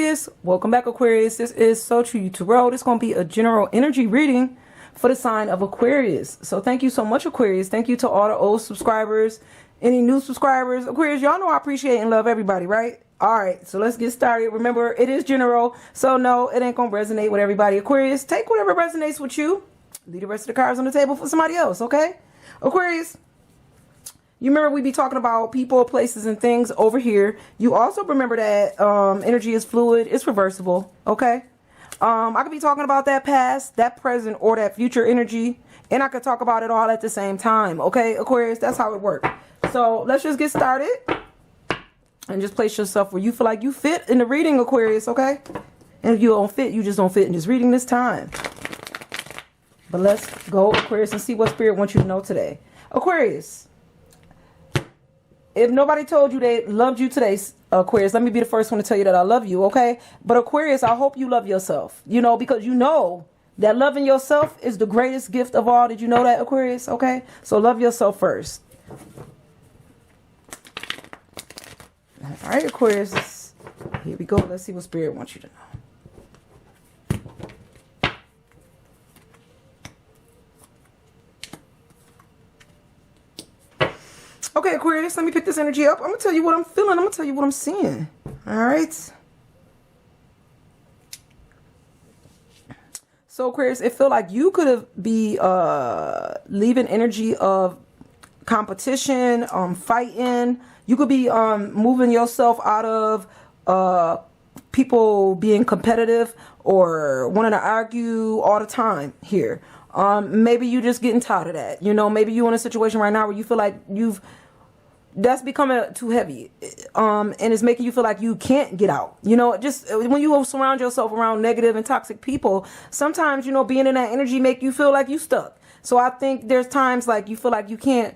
Aquarius, welcome back, Aquarius. This is So True You Tarot. This is going to be a general energy reading for the sign of Aquarius. So thank you so much, Aquarius. Thank you to all the old subscribers, any new subscribers. Aquarius, y'all know I appreciate and love everybody, right? All right, so let's get started. Remember, it is general, so no, it ain't going to resonate with everybody. Aquarius, take whatever resonates with you. Leave the rest of the cards on the table for somebody else, okay? Aquarius, you remember we be talking about people, places, and things over here. You also remember that energy is fluid. It's reversible, okay? I could be talking about that past, that present, or that future energy. And I could talk about it all at the same time, okay, Aquarius? That's how it works. So let's just get started. And just place yourself where you feel like you fit in the reading, Aquarius, okay? And if you don't fit, you just don't fit in this reading this time. But let's go, Aquarius, and see what Spirit wants you to know today. Aquarius. If nobody told you they loved you today, Aquarius, let me be the first one to tell you that I love you, okay? But Aquarius, I hope you love yourself, you know, because you know that loving yourself is the greatest gift of all. Did you know that, Aquarius? Okay? So love yourself first. All right, Aquarius. Here we go. Let's see what Spirit wants you to know. Okay, Aquarius, let me pick this energy up. I'm going to tell you what I'm feeling. I'm going to tell you what I'm seeing. All right. So, Aquarius, it feel like you could be leaving energy of competition, fighting. You could be moving yourself out of people being competitive or wanting to argue all the time here. Maybe you just getting tired of that. You know, maybe you're in a situation right now where you feel like that's becoming too heavy, and it's making you feel like you can't get out. You know, just when you surround yourself around negative and toxic people, sometimes, you know, being in that energy make you feel like you stuck. So I think there's times like you feel like you can't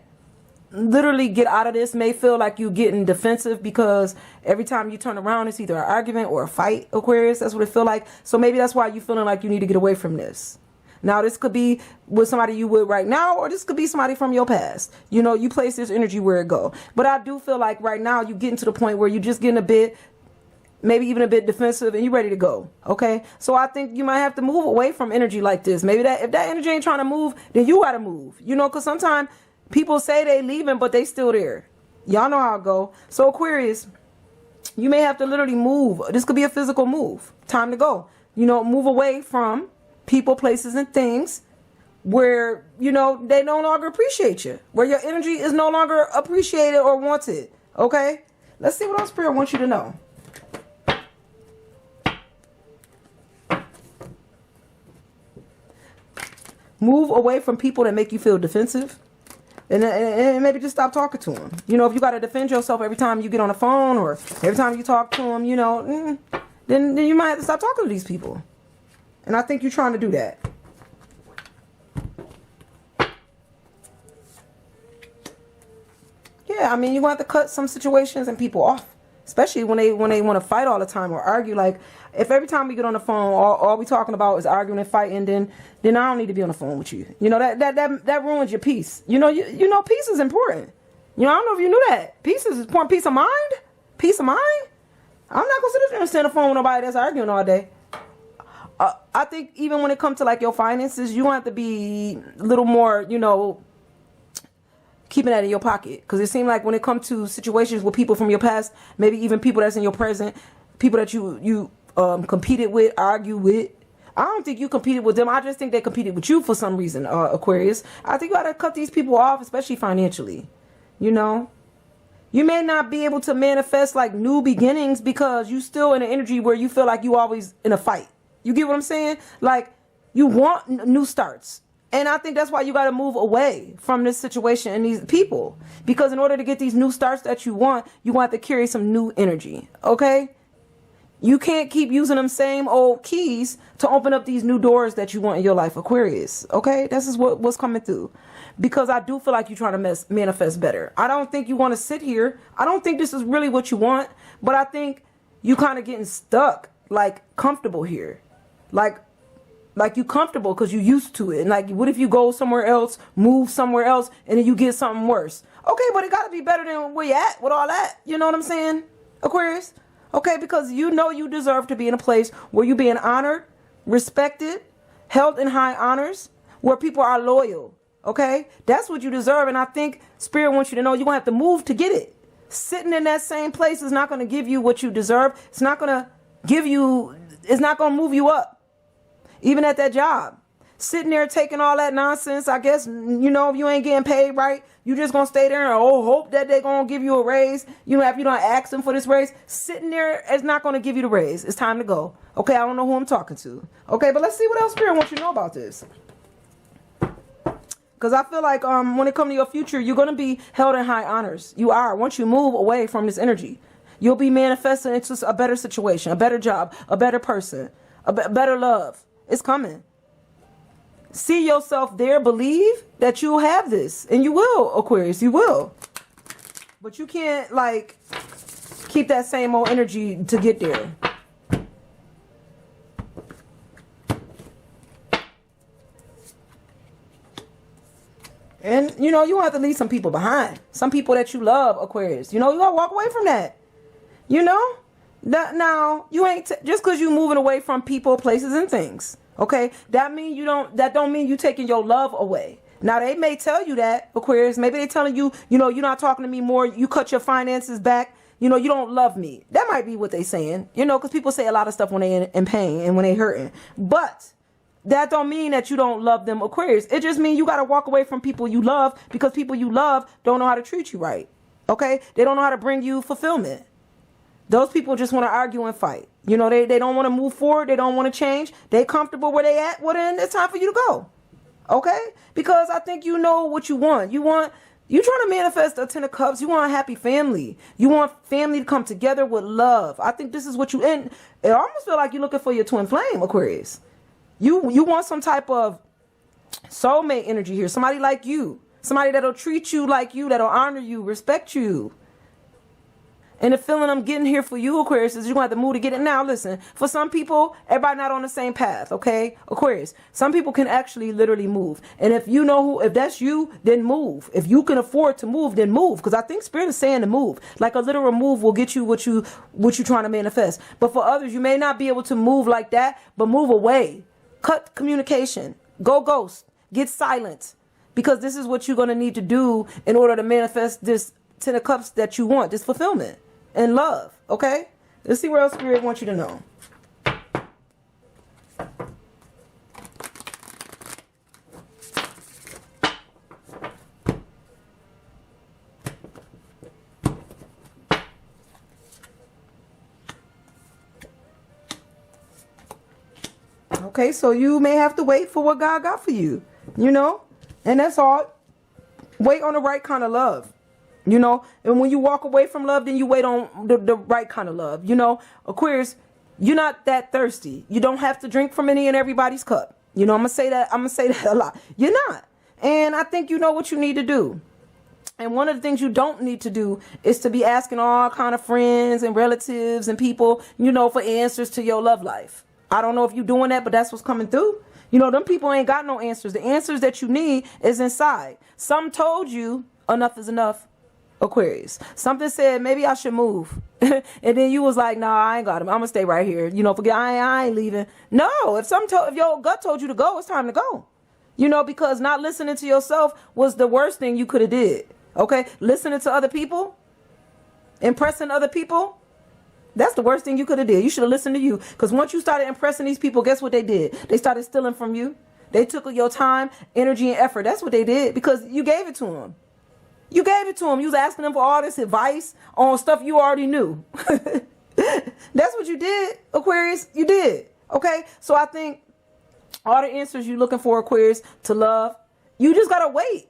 literally get out of this. May feel like you getting defensive because every time you turn around, it's either an argument or a fight, Aquarius. That's what it feel like. So maybe that's why you feeling like you need to get away from this. Now, this could be with somebody you with right now, or this could be somebody from your past. You know, you place this energy where it go. But I do feel like right now you're getting to the point where you're just getting a bit, maybe even a bit defensive, and you're ready to go. Okay? So I think you might have to move away from energy like this. Maybe that if that energy ain't trying to move, then you got to move. You know, because sometimes people say they leaving, but they still there. Y'all know how it go. So Aquarius, you may have to literally move. This could be a physical move. Time to go. You know, move away from people, places, and things where, you know, they no longer appreciate you, where your energy is no longer appreciated or wanted. Okay? Let's see what else Spirit wants you to know. Move away from people that make you feel defensive. And maybe just stop talking to them. You know, if you got to defend yourself every time you get on the phone or every time you talk to them, you know, then you might have to stop talking to these people. And I think you're trying to do that. Yeah, I mean, you're going to have to cut some situations and people off. Especially when they want to fight all the time or argue. Like, if every time we get on the phone, all we talking about is arguing and fighting, then I don't need to be on the phone with you. You know, that ruins your peace. You know, peace is important. You know, I don't know if you knew that. Peace is important. Peace of mind? Peace of mind? I'm not going to sit there and stay on the phone with nobody that's arguing all day. I think even when it comes to like your finances, you want to be a little more, you know, keeping that in your pocket. Because it seems like when it comes to situations with people from your past, maybe even people that's in your present, people that you competed with, argue with, I don't think you competed with them. I just think they competed with you for some reason, Aquarius. I think you got to cut these people off, especially financially. You know, you may not be able to manifest like new beginnings because you still in an energy where you feel like you always in a fight. You get what I'm saying? Like, you want new starts. And I think that's why you got to move away from this situation and these people. Because in order to get these new starts that you want to carry some new energy. Okay? You can't keep using them same old keys to open up these new doors that you want in your life, Aquarius. Okay? This is what's coming through. Because I do feel like you're trying to manifest better. I don't think you want to sit here. I don't think this is really what you want. But I think you kind of getting stuck, like comfortable here. Like you comfortable because you used to it. And like, what if you go somewhere else, move somewhere else, and then you get something worse? Okay, but it got to be better than where you at with all that. You know what I'm saying, Aquarius? Okay, because you know you deserve to be in a place where you're being honored, respected, held in high honors, where people are loyal. Okay, that's what you deserve. And I think Spirit wants you to know you're going to have to move to get it. Sitting in that same place is not going to give you what you deserve. It's not going to give you, it's not going to move you up. Even at that job. Sitting there taking all that nonsense, I guess, you know, if you ain't getting paid right, you just going to stay there and hope that they're going to give you a raise. You know, if you don't ask them for this raise, sitting there is not going to give you the raise. It's time to go. Okay, I don't know who I'm talking to. Okay, but let's see what else Spirit wants you to know about this. Because I feel like when it comes to your future, you're going to be held in high honors. You are. Once you move away from this energy, you'll be manifesting into a better situation, a better job, a better person, better love. It's coming. See yourself there. Believe that you'll have this. And you will, Aquarius. You will. But you can't, like, keep that same old energy to get there. And, you know, you have to leave some people behind. Some people that you love, Aquarius. You know, you got to walk away from that. You know? Now, you ain't, just because you're moving away from people, places, and things. Okay? That don't mean you taking your love away. Now, they may tell you that, Aquarius. Maybe they telling you, you know, you're not talking to me more. You cut your finances back. You know, you don't love me. That might be what they saying. You know, because people say a lot of stuff when they in pain and when they hurting. But that don't mean that you don't love them, Aquarius. It just means you got to walk away from people you love because people you love don't know how to treat you right. Okay? They don't know how to bring you fulfillment. Those people just want to argue and fight. You know, they don't want to move forward. They don't want to change. They comfortable where they at. Well, then it's time for you to go. Okay? Because I think you know what you want. You're trying to manifest a 10 of cups. You want a happy family. You want family to come together with love. I think this is what you, and it almost feel like you're looking for your twin flame, Aquarius. You want some type of soulmate energy here. Somebody like you. Somebody that'll treat you like you, that'll honor you, respect you. And the feeling I'm getting here for you, Aquarius, is you're going to have to move to get it. Now, listen, for some people, everybody not on the same path, okay? Aquarius, some people can actually literally move. And if you know if that's you, then move. If you can afford to move, then move. Because I think Spirit is saying to move. Like a literal move will get you what you're trying to manifest. But for others, you may not be able to move like that, but move away. Cut communication. Go ghost. Get silent. Because this is what you're going to need to do in order to manifest this 10 of cups that you want, this fulfillment. And love, okay? Let's see where else Spirit wants you to know. Okay, so you may have to wait for what God got for you, you know? And that's all. Wait on the right kind of love. You know, and when you walk away from love, then you wait on the right kind of love. You know, Aquarius, you're not that thirsty. You don't have to drink from any and everybody's cup. You know, I'm going to say that a lot. You're not. And I think you know what you need to do. And one of the things you don't need to do is to be asking all kind of friends and relatives and people, you know, for answers to your love life. I don't know if you're doing that, but that's what's coming through. You know, them people ain't got no answers. The answers that you need is inside. Some told you enough is enough. Aquarius. Something said maybe I should move. And then you was like, nah, I ain't got him. I'm gonna stay right here. You know, forget I ain't leaving. No, if your gut told you to go, it's time to go. You know, because not listening to yourself was the worst thing you could have did. Okay? Listening to other people, impressing other people, that's the worst thing you could have did. You should have listened to you. Because once you started impressing these people, guess what they did? They started stealing from you. They took your time, energy, and effort. That's what they did because you gave it to them. You gave it to them. You was asking them for all this advice on stuff you already knew. That's what you did, Aquarius. You did. Okay? So I think all the answers you're looking for, Aquarius, to love, you just got to wait.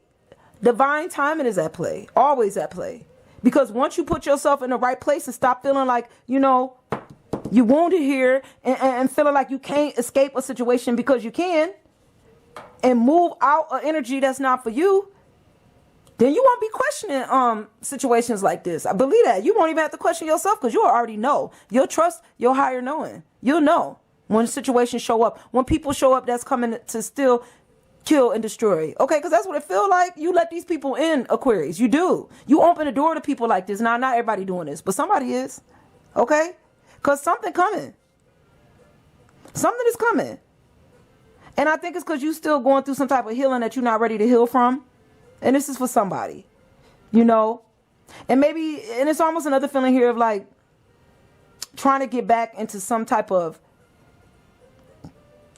Divine timing is at play. Always at play. Because once you put yourself in the right place and stop feeling like, you know, you wounded here and feeling like you can't escape a situation because you can and move out an energy that's not for you, then you won't be questioning situations like this. I believe that. You won't even have to question yourself because you already know. You'll trust your higher knowing. You'll know when situations show up. When people show up that's coming to still kill and destroy. Okay, because that's what it feels like. You let these people in, Aquarius. You do. You open the door to people like this. Now, not everybody doing this, but somebody is. Okay? Because something coming. Something is coming. And I think it's because you still going through some type of healing that you're not ready to heal from. And this is for somebody, you know. And maybe, and it's almost another feeling here of like trying to get back into some type of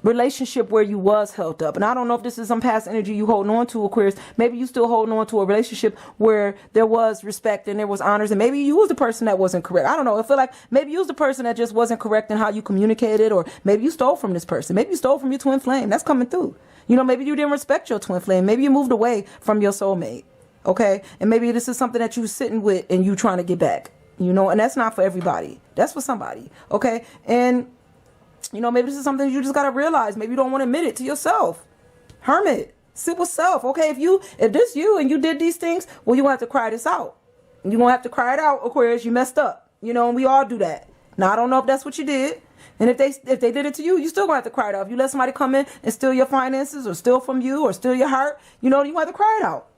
relationship where you was held up. And I don't know if this is some past energy you holding on to, Aquarius. Maybe you still holding on to a relationship where there was respect and there was honors, and maybe you was the person that wasn't correct. I don't know. I feel like maybe you was the person that just wasn't correct in how you communicated, or maybe you stole from this person. Maybe you stole from your twin flame. That's coming through. You know, maybe you didn't respect your twin flame. Maybe you moved away from your soulmate. Okay. And maybe this is something that you sitting with and you trying to get back, you know, and that's not for everybody. That's for somebody. Okay. And you know, maybe this is something you just got to realize. Maybe you don't want to admit it to yourself. Hermit, sit with self. Okay, if this you and you did these things, well, you gonna have to cry this out. You're gonna have to cry it out, Aquarius. You messed up. You know, and we all do that. Now, I don't know if that's what you did. And if they did it to you, you still gonna have to cry it out. If you let somebody come in and steal your finances or steal from you or steal your heart, you know, you gonna have to cry it out.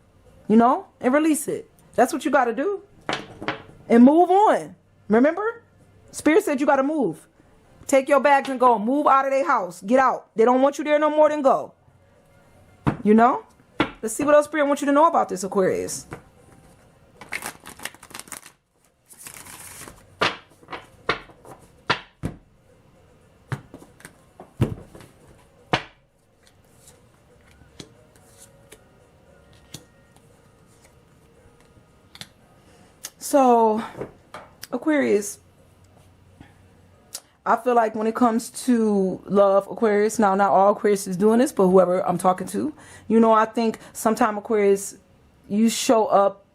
You know, and release it. That's what you got to do. And move on. Remember? Spirit said you got to move. Take your bags and go. Move out of their house. Get out. They don't want you there no more than go. You know? Let's see what else Spirit wants you to know about this, Aquarius. So, Aquarius, I feel like when it comes to love, Aquarius, now not all Aquarius is doing this, but whoever I'm talking to, you know, I think sometime Aquarius, you show up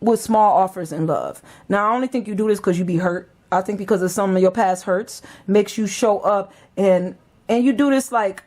with small offers in love. Now, I only think you do this because you be hurt. I think because of some of your past hurts makes you show up and you do this like,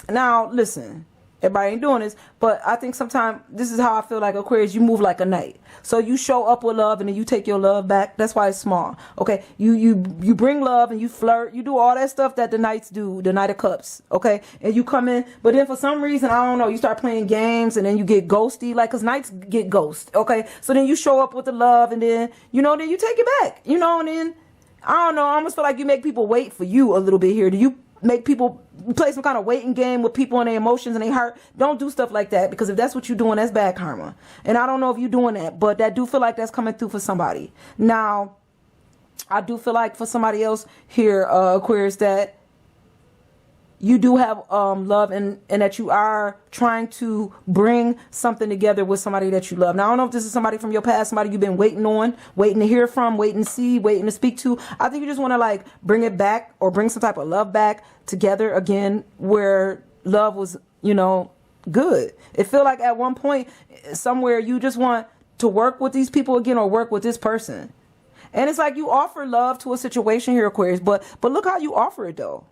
now listen, everybody ain't doing this, but I think sometimes this is how I feel like Aquarius, you move like a knight. So you show up with love and then you take your love back. That's why it's small. Okay. You bring love and you flirt. You do all that stuff that the knights do, the Knight of Cups. Okay. And you come in, but then for some reason, I don't know, you start playing games and then you get ghosty, like, cause knights get ghost. Okay. So then you show up with the love and then, you know, then you take it back, you know, and then I don't know, I almost feel like you make people wait for you a little bit here. Do you make people play some kind of waiting game with people and their emotions and their heart? Don't do stuff like that, because if that's what you're doing, that's bad karma. And I don't know if you're doing that, but that do feel like that's coming through for somebody. Now, I do feel like for somebody else here, Aquarius, that you do have love and that you are trying to bring something together with somebody that you love. Now, I don't know if this is somebody from your past, somebody you've been waiting on, waiting to hear from, waiting to see, waiting to speak to. I think you just want to like bring it back or bring some type of love back together again where love was, you know, good. It feel like at one point somewhere you just want to work with these people again or work with this person. And it's like you offer love to a situation here, Aquarius, but look how you offer it though.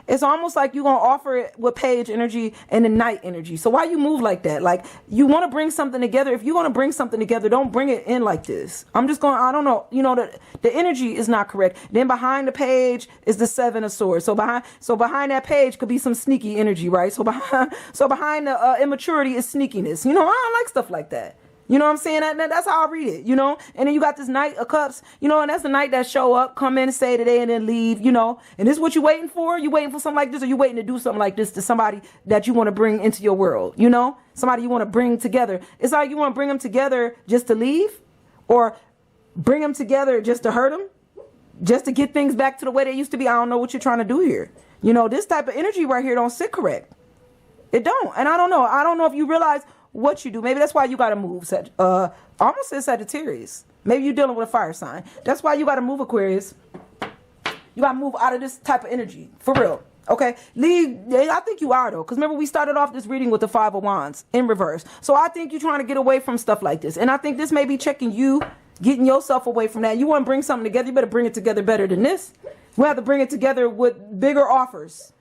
It's almost like you're going to offer it with page energy and the night energy. So why you move like that? Like you want to bring something together. If you want to bring something together, don't bring it in like this. I'm just going, I don't know. You know, the energy is not correct. Then behind the page is the Seven of Swords. So behind that page could be some sneaky energy, right? So behind the immaturity is sneakiness. You know, I don't like stuff like that. You know what I'm saying? That's how I read it, you know? And then you got this Knight of Cups, you know, and that's the knight that show up, come in and say today and then leave, you know? And this is what you waiting for? You waiting for something like this, or you waiting to do something like this to somebody that you want to bring into your world, you know? Somebody you want to bring together. It's like you want to bring them together just to leave, or bring them together just to hurt them, just to get things back to the way they used to be. I don't know what you're trying to do here. You know, this type of energy right here don't sit correct. It don't. And I don't know. I don't know if you realize what you do. Maybe that's why you got to move. Almost said Sagittarius. Maybe you're dealing with a fire sign. That's why you got to move, Aquarius. You got to move out of this type of energy. For real. Okay? I think you are, though. Because remember, we started off this reading with the Five of Wands in reverse. So I think you're trying to get away from stuff like this. And I think this may be checking you, getting yourself away from that. You want to bring something together, you better bring it together better than this. We have to bring it together with bigger offers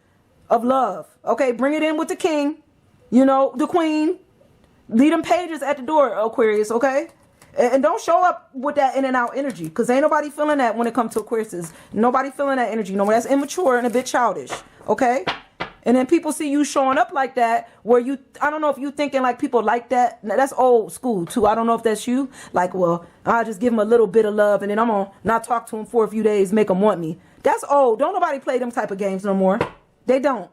of love. Okay? Bring it in with the king. You know, the queen. Leave them pages at the door, Aquarius, okay? And don't show up with that in and out energy, because ain't nobody feeling that when it comes to Aquarius. Nobody feeling that energy. No, that's immature and a bit childish, okay? And then people see you showing up like that, where you, I don't know if you thinking like people like that. Now, that's old school too. I don't know if that's you. Like, well, I'll just give them a little bit of love and then I'm going to not talk to them for a few days, make them want me. That's old. Don't nobody play them type of games no more. They don't.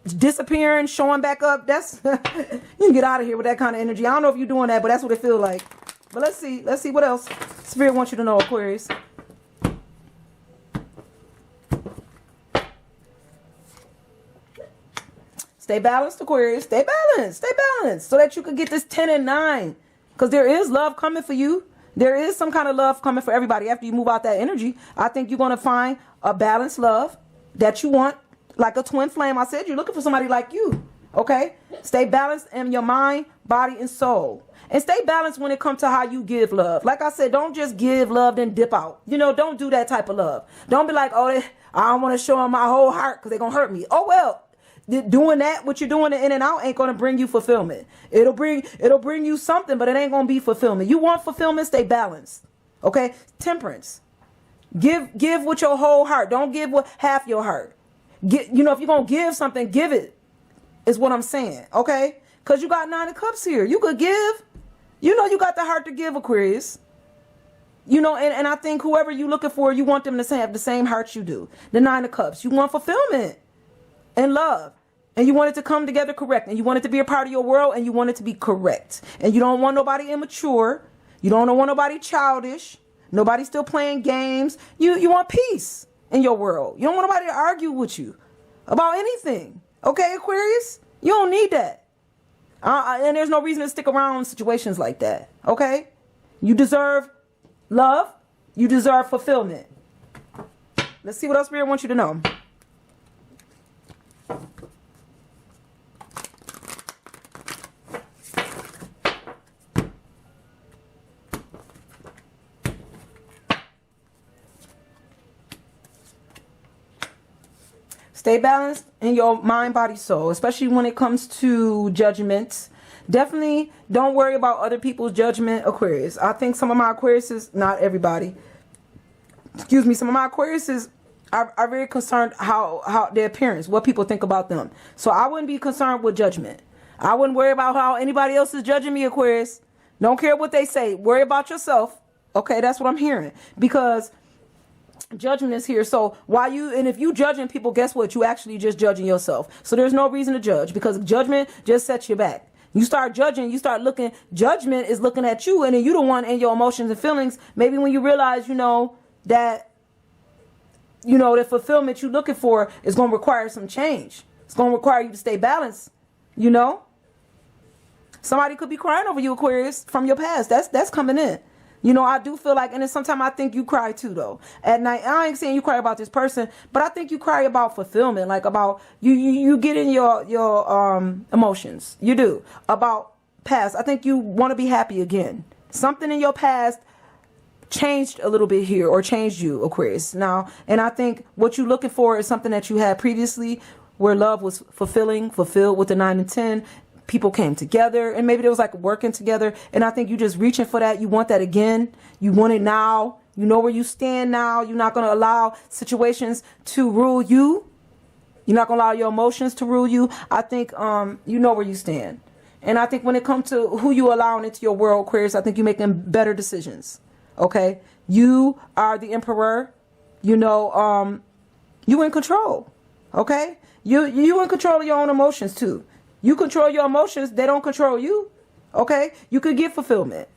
Disappearing, showing back up. That's, you can get out of here with that kind of energy. I don't know if you're doing that, but that's what it feels like. But let's see. Let's see what else Spirit wants you to know, Aquarius. Stay balanced, Aquarius. Stay balanced. Stay balanced. So that you can get this 10 and 9. Because there is love coming for you. There is some kind of love coming for everybody. After you move out that energy, I think you're going to find a balanced love that you want. Like a twin flame. I said you're looking for somebody like you. Okay? Stay balanced in your mind, body, and soul. And stay balanced when it comes to how you give love. Like I said, don't just give love then dip out. You know, don't do that type of love. Don't be like, oh, I don't want to show them my whole heart because they're going to hurt me. Oh, well. Doing that, what you're doing in and out ain't going to bring you fulfillment. It'll bring you something, but it ain't going to be fulfillment. You want fulfillment, stay balanced. Okay? Temperance. Give with your whole heart. Don't give with half your heart. If you're going to give something, give it, is what I'm saying. Okay? Because you got 9 of Cups here. You could give. You know you got the heart to give, Aquarius. You know, and I think whoever you're looking for, you want them to have the same heart you do. The 9 of Cups. You want fulfillment. And love. And you want it to come together correct. And you want it to be a part of your world. And you want it to be correct. And you don't want nobody immature. You don't want nobody childish. Nobody still playing games. You want peace in your world. You don't want nobody to argue with you about anything. Okay, Aquarius? You don't need that. And there's no reason to stick around in situations like that. Okay? You deserve love. You deserve fulfillment. Let's see what else Spirit wants you to know. Stay balanced in your mind, body, soul, especially when it comes to judgments. Definitely don't worry about other people's judgment, Aquarius. I think some of my Aquariuses, not everybody, excuse me, some of my Aquariuses are very concerned how their appearance, what people think about them. So I wouldn't be concerned with judgment. I wouldn't worry about how anybody else is judging me, Aquarius. Don't care what they say. Worry about yourself. Okay, that's what I'm hearing. Because judgment is here. So if you judging people, guess what? You actually just judging yourself. So there's no reason to judge, because judgment just sets you back. You start judging, you start looking, judgment is looking at you, and then you the one in your emotions and feelings. Maybe when you realize, that the fulfillment you're looking for is going to require some change. It's going to require you to stay balanced. Somebody could be crying over you, Aquarius, from your past. That's coming in. I do feel like, and then sometimes I think you cry too, though. At night, I ain't saying you cry about this person, but I think you cry about fulfillment, like about you get in your emotions. You do. About past. I think you want to be happy again. Something in your past changed a little bit here, or changed you, Aquarius. Now, and I think what you're looking for is something that you had previously, where love was fulfilled with the 9 and 10. People came together, and maybe there was like working together, and I think you just reaching for that. You want that again. You want it now. You know where you stand now. You're not going to allow situations to rule you. You're not going to allow your emotions to rule you. I think you know where you stand. And I think when it comes to who you allowing into your world, Aquarius, I think you're making better decisions. Okay? You are the emperor. You in control. Okay? You in control of your own emotions too. You control your emotions. They don't control you. Okay? You could get fulfillment.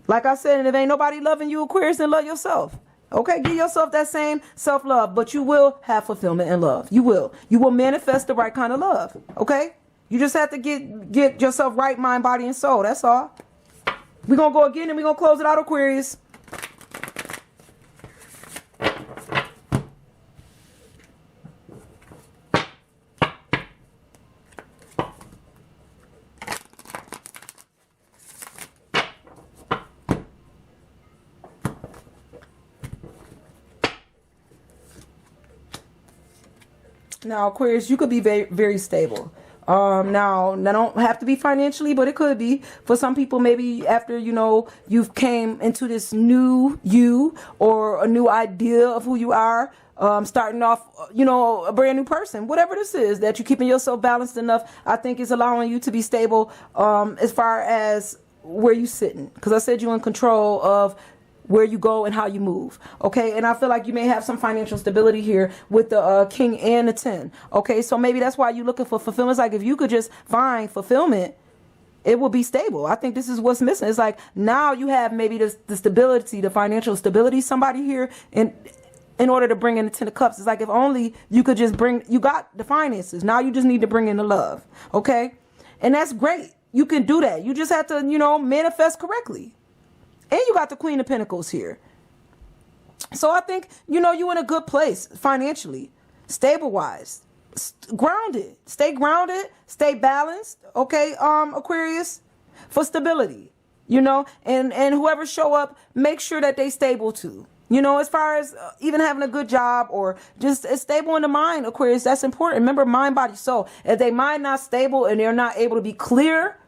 Like I said, and if ain't nobody loving you, Aquarius, then love yourself. Okay? Give yourself that same self-love. But you will have fulfillment and love. You will. You will manifest the right kind of love. Okay? You just have to get yourself right, mind, body, and soul. That's all. We're going to go again, and we're going to close it out, Aquarius. Now, Aquarius, you could be very, very stable. Now that don't have to be financially, but it could be for some people. Maybe after, you know, you've came into this new you or a new idea of who you are, starting off, you know, a brand new person, whatever this is, that you're keeping yourself balanced enough, I think is allowing you to be stable, as far as where you sitting. Because I said you're in control of where you go and how you move. Okay. And I feel like you may have some financial stability here with the king and the 10. Okay. So maybe that's why you're looking for fulfillment. It's like if you could just find fulfillment, it will be stable. I think this is what's missing. It's like now you have maybe the stability, the financial stability, somebody here in order to bring in the 10 of cups. It's like if only you could just you got the finances. Now you just need to bring in the love. Okay. And that's great. You can do that. You just have to, you know, manifest correctly. And you got the Queen of Pentacles here. So I think, you know, you're in a good place financially, stable-wise, grounded. Stay grounded, stay balanced, okay, Aquarius, for stability, you know. And whoever show up, make sure that they stable too. You know, as far as even having a good job or just stable in the mind, Aquarius, that's important. Remember, mind, body, soul. If they mind not stable and they're not able to be clear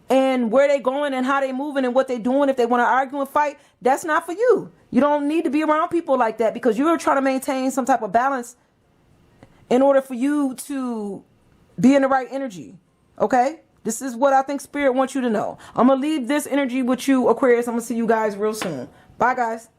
and where they going and how they moving and what they doing, if they want to argue and fight, that's not for you. You don't need to be around people like that because you're trying to maintain some type of balance in order for you to be in the right energy. Okay? This is what I think Spirit wants you to know. I'm going to leave this energy with you, Aquarius. I'm going to see you guys real soon. Bye, guys.